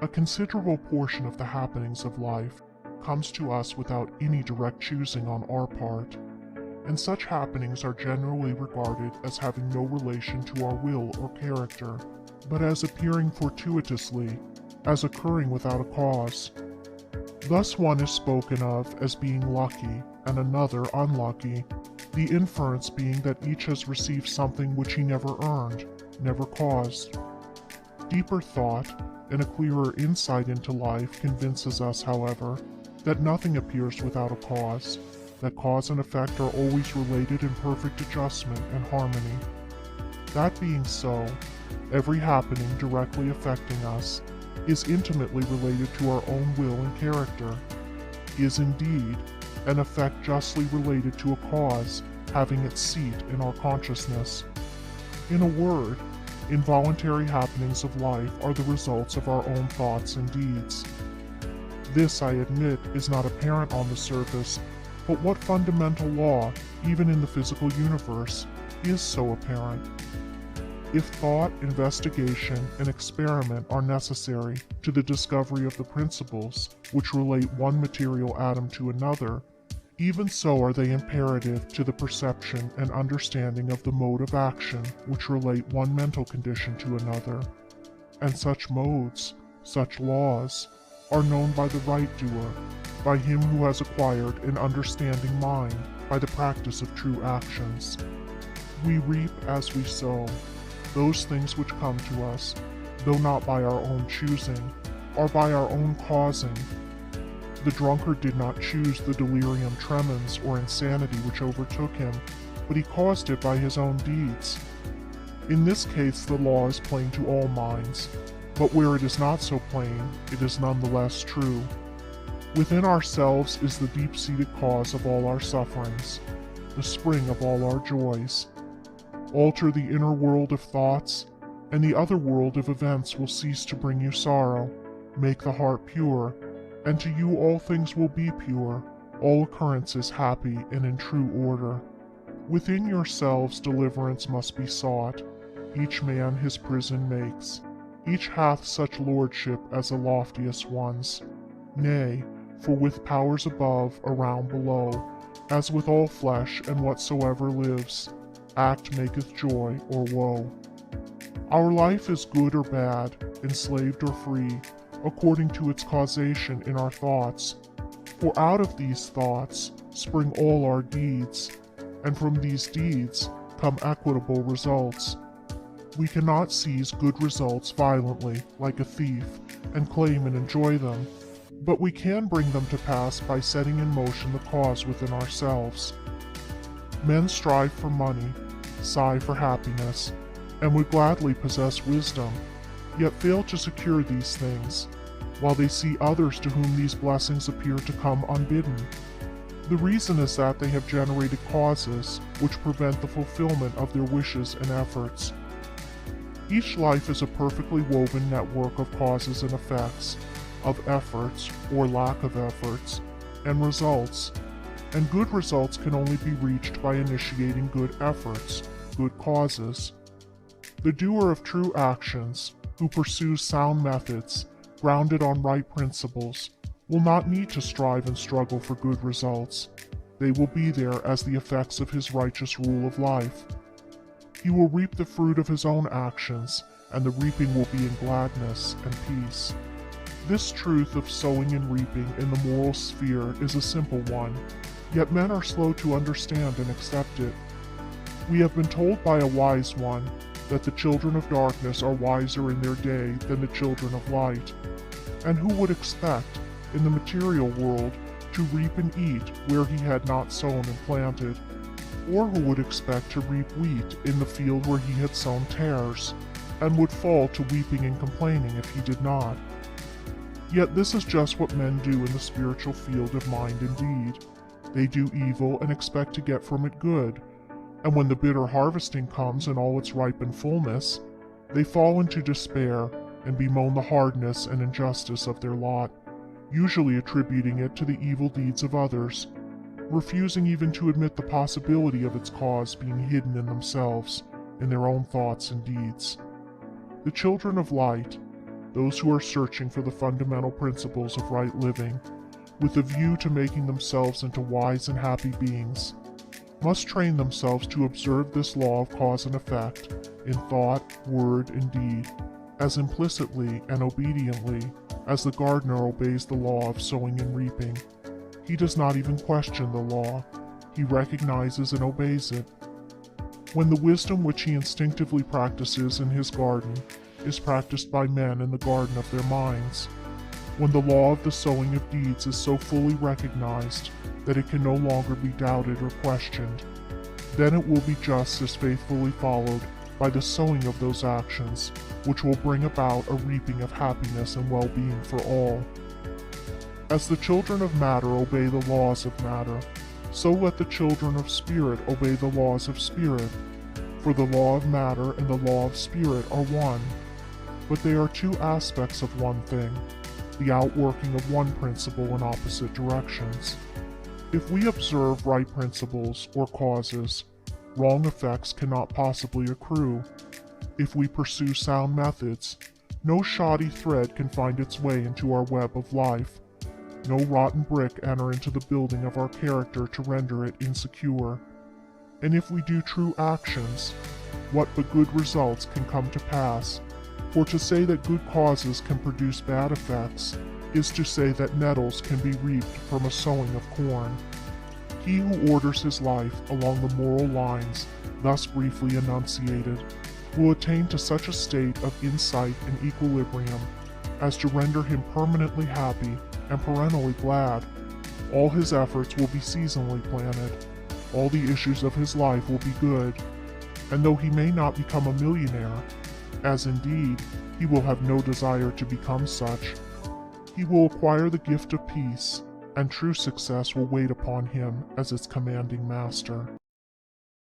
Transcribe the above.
A considerable portion of the happenings of life comes to us without any direct choosing on our part, and such happenings are generally regarded as having no relation to our will or character, but as appearing fortuitously, as occurring without a cause. Thus one is spoken of as being lucky and another unlucky, the inference being that each has received something which he never earned, never caused. Deeper thought and a clearer insight into life convinces us, however, that nothing appears without a cause, that cause and effect are always related in perfect adjustment and harmony. That being so, every happening directly affecting us is intimately related to our own will and character, is indeed an effect justly related to a cause having its seat in our consciousness. In a word, involuntary happenings of life are the results of our own thoughts and deeds. This, I admit, is not apparent on the surface, but what fundamental law, even in the physical universe, is so apparent? If thought, investigation, and experiment are necessary to the discovery of the principles which relate one material atom to another, even so are they imperative to the perception and understanding of the mode of action which relate one mental condition to another. And such modes, such laws, are known by the right doer, by him who has acquired an understanding mind by the practice of true actions. We reap as we sow. Those things which come to us, though not by our own choosing, are by our own causing. The drunkard did not choose the delirium tremens or insanity which overtook him, but he caused it by his own deeds. In this case, the law is plain to all minds, but where it is not so plain, it is nonetheless true. Within ourselves is the deep-seated cause of all our sufferings, the spring of all our joys. Alter the inner world of thoughts, and the other world of events will cease to bring you sorrow. Make the heart pure, and to you all things will be pure, all occurrences happy and in true order. Within yourselves deliverance must be sought. Each man his prison makes. Each hath such lordship as the loftiest ones. Nay, for with powers above, around, below, as with all flesh and whatsoever lives, act maketh joy or woe. Our life is good or bad, enslaved or free, according to its causation in our thoughts. For out of these thoughts spring all our deeds, and from these deeds come equitable results. We cannot seize good results violently, like a thief, and claim and enjoy them, but we can bring them to pass by setting in motion the cause within ourselves. Men strive for money, sigh for happiness, and would gladly possess wisdom, yet fail to secure these things, while they see others to whom these blessings appear to come unbidden. The reason is that they have generated causes which prevent the fulfillment of their wishes and efforts. Each life is a perfectly woven network of causes and effects, of efforts or lack of efforts, and results, and good results can only be reached by initiating good efforts, good causes. The doer of true actions, who pursues sound methods, grounded on right principles, will not need to strive and struggle for good results. They will be there as the effects of his righteous rule of life. He will reap the fruit of his own actions, and the reaping will be in gladness and peace. This truth of sowing and reaping in the moral sphere is a simple one, yet men are slow to understand and accept it. We have been told by a wise one that the children of darkness are wiser in their day than the children of light. And who would expect, in the material world, to reap and eat where he had not sown and planted? Or who would expect to reap wheat in the field where he had sown tares, and would fall to weeping and complaining if he did not? Yet this is just what men do in the spiritual field of mind and deed. They do evil and expect to get from it good, and when the bitter harvesting comes in all its ripened fullness, they fall into despair and bemoan the hardness and injustice of their lot, usually attributing it to the evil deeds of others, refusing even to admit the possibility of its cause being hidden in themselves, in their own thoughts and deeds. The children of light, those who are searching for the fundamental principles of right living, with a view to making themselves into wise and happy beings, must train themselves to observe this law of cause and effect in thought, word, and deed, as implicitly and obediently as the gardener obeys the law of sowing and reaping. He does not even question the law, he recognizes and obeys it. When the wisdom which he instinctively practices in his garden is practiced by men in the garden of their minds, when the law of the sowing of deeds is so fully recognized that it can no longer be doubted or questioned, then it will be just as faithfully followed by the sowing of those actions which will bring about a reaping of happiness and well-being for all. As the children of matter obey the laws of matter, so let the children of spirit obey the laws of spirit, for the law of matter and the law of spirit are one, but they are two aspects of one thing, the outworking of one principle in opposite directions. If we observe right principles or causes, wrong effects cannot possibly accrue. If we pursue sound methods, no shoddy thread can find its way into our web of life, no rotten brick enter into the building of our character to render it insecure. And if we do true actions, what but good results can come to pass? For to say that good causes can produce bad effects is to say that nettles can be reaped from a sowing of corn. He who orders his life along the moral lines thus briefly enunciated will attain to such a state of insight and equilibrium as to render him permanently happy and perennially glad. All his efforts will be seasonally planted, all the issues of his life will be good, and though he may not become a millionaire, as indeed he will have no desire to become such, he will acquire the gift of peace, and true success will wait upon him as its commanding master.